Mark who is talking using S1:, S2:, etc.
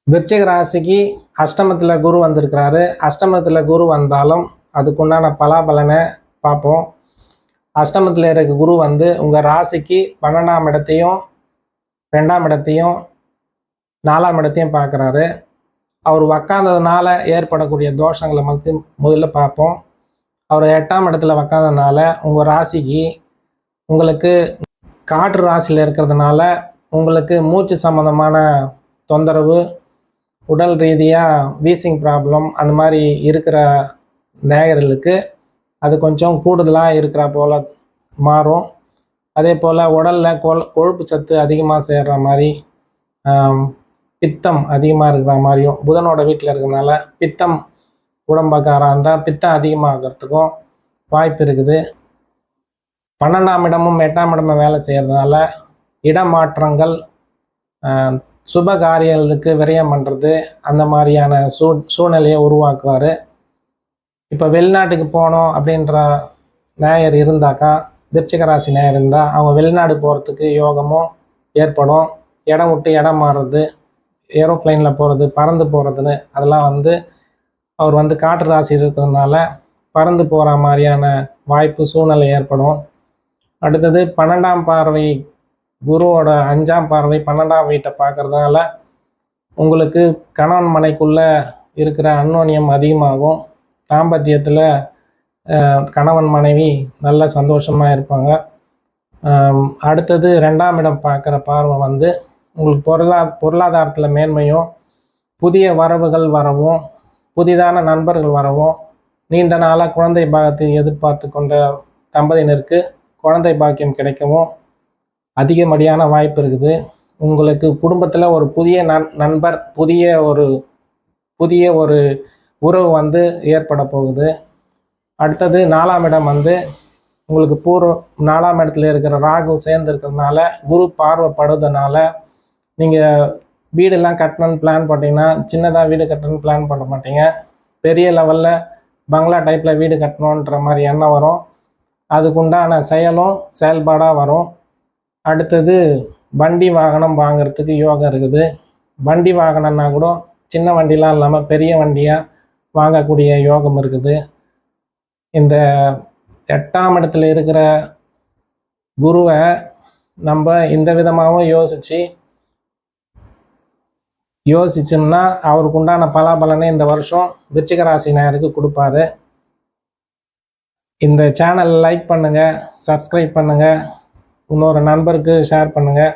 S1: விருச்சிக ராசிக்கு அஷ்டமத்தில் குரு வந்திருக்கிறாரு. அஷ்டமத்தில் குரு வந்தாலும் அதுக்குண்டான பலாபலனை பார்ப்போம். அஷ்டமத்தில் இருக்க குரு வந்து உங்கள் ராசிக்கு 12ஆம் இடத்தையும் 2ஆம் இடத்தையும் 4ஆம் இடத்தையும் பார்க்குறாரு. அவர் உக்காந்ததுனால ஏற்படக்கூடிய தோஷங்களை முதல்ல பார்ப்போம். அவர் 8ஆம் இடத்துல உக்காந்ததுனால உங்கள் ராசிக்கு உங்களுக்கு காற்று ராசியில் இருக்கிறதுனால உங்களுக்கு மூச்சு சம்மந்தமான தொந்தரவு, உடல் ரீதியாக வீசிங் ப்ராப்ளம் அந்த மாதிரி இருக்கிற நேயர்களுக்கு அது கொஞ்சம் கூடுதலாக இருக்கிற போல் மாறும். அதே போல் உடலில் கொழுப்பு சத்து அதிகமாக சேர்கிற மாதிரி, பித்தம் அதிகமாக இருக்கிற மாதிரியும், புதனோட வீட்டில் இருக்கிறதுனால பித்தம் உடம்பக்காராக இருந்தால் பித்தம் அதிகமாகிறதுக்கும் வாய்ப்பு இருக்குது. 12ஆம் இடமும் 8ஆம் இடமும் வேலை செய்கிறதுனால இடமாற்றங்கள், சுப காரியங்களுக்கு விரயம் பண்ணுறது, அந்த மாதிரியான சூழ்நிலையை உருவாக்குவார். இப்போ வெளிநாட்டுக்கு போகணும் அப்படின்ற நேயர் இருந்தாக்கா, விருச்சிக ராசி நேயர் இருந்தால் அவங்க வெளிநாடு போகிறதுக்கு யோகமும் ஏற்படும். இடம் விட்டு இடம் மாறுறது, ஏரோப்ளைனில் போகிறது, பறந்து போகிறதுன்னு அதெல்லாம் வந்து அவர் வந்து காற்று ராசி இருக்கிறதுனால பறந்து போகிற மாதிரியான வாய்ப்பு சூழ்நிலை ஏற்படும். அடுத்தது 12ஆம் பார்வை, குருவோட 5ஆம் பார்வை 12ஆம் வீட்டை பார்க்கறதுனால உங்களுக்கு கணவன் மனைக்குள்ளே இருக்கிற அந்யோன்யம் அதிகமாகும். தாம்பத்தியத்தில் கணவன் மனைவி நல்ல சந்தோஷமாக இருப்பாங்க. அடுத்தது 2ஆம் இடம் பார்க்குற பார்வை வந்து உங்களுக்கு பொருளாதாரத்தில் மேன்மையும், புதிய வரவுகள் வரவும், புதிதான நண்பர்கள் வரவும், நீண்ட நாளாக குழந்தை பாகத்தை எதிர்பார்த்து கொண்ட தம்பதியினருக்கு குழந்தை பாக்கியம் கிடைக்கவும் அதிகப்படியான வாய்ப்பு இருக்குது. உங்களுக்கு குடும்பத்தில் ஒரு புதிய நண்பர், புதிய ஒரு உறவு வந்து ஏற்பட போகுது. அடுத்தது 4ஆம் இடம் வந்து உங்களுக்கு 4ஆம் இடத்துல இருக்கிற ராகு சேர்ந்து இருக்கிறதுனால, குரு பார்வைப்படுறதுனால நீங்கள் வீடெல்லாம் கட்டணும்னு பிளான் பண்ணிங்கன்னா சின்னதாக வீடு கட்டணும்னு பிளான் பண்ண மாட்டீங்க. பெரிய லெவலில் பங்களா டைப்பில் வீடு கட்டணுன்ற மாதிரி எண்ணம் வரும். அதுக்குண்டான செயல்பாடாக வரும். அடுத்தது வண்டி வாகனம் வாங்கிறதுக்கு யோகம் இருக்குது. வண்டி வாகனம்னா கூட சின்ன வண்டிலாம் இல்லாமல் பெரிய வண்டியாக வாங்கக்கூடிய யோகம் இருக்குது. இந்த 8ஆம் இடத்துல இருக்கிற குருவை நம்ம இந்த விதமாகவும் யோசிச்சோம்னா அவருக்கு உண்டான பலாபலனை இந்த வருஷம் விருச்சிக ராசி நேயருக்கு கொடுப்பாரு. இந்த சேனல் லைக் பண்ணுங்கள், சப்ஸ்கிரைப் பண்ணுங்கள், இன்னொரு நண்பருக்கு ஷேர் பண்ணுங்கள்.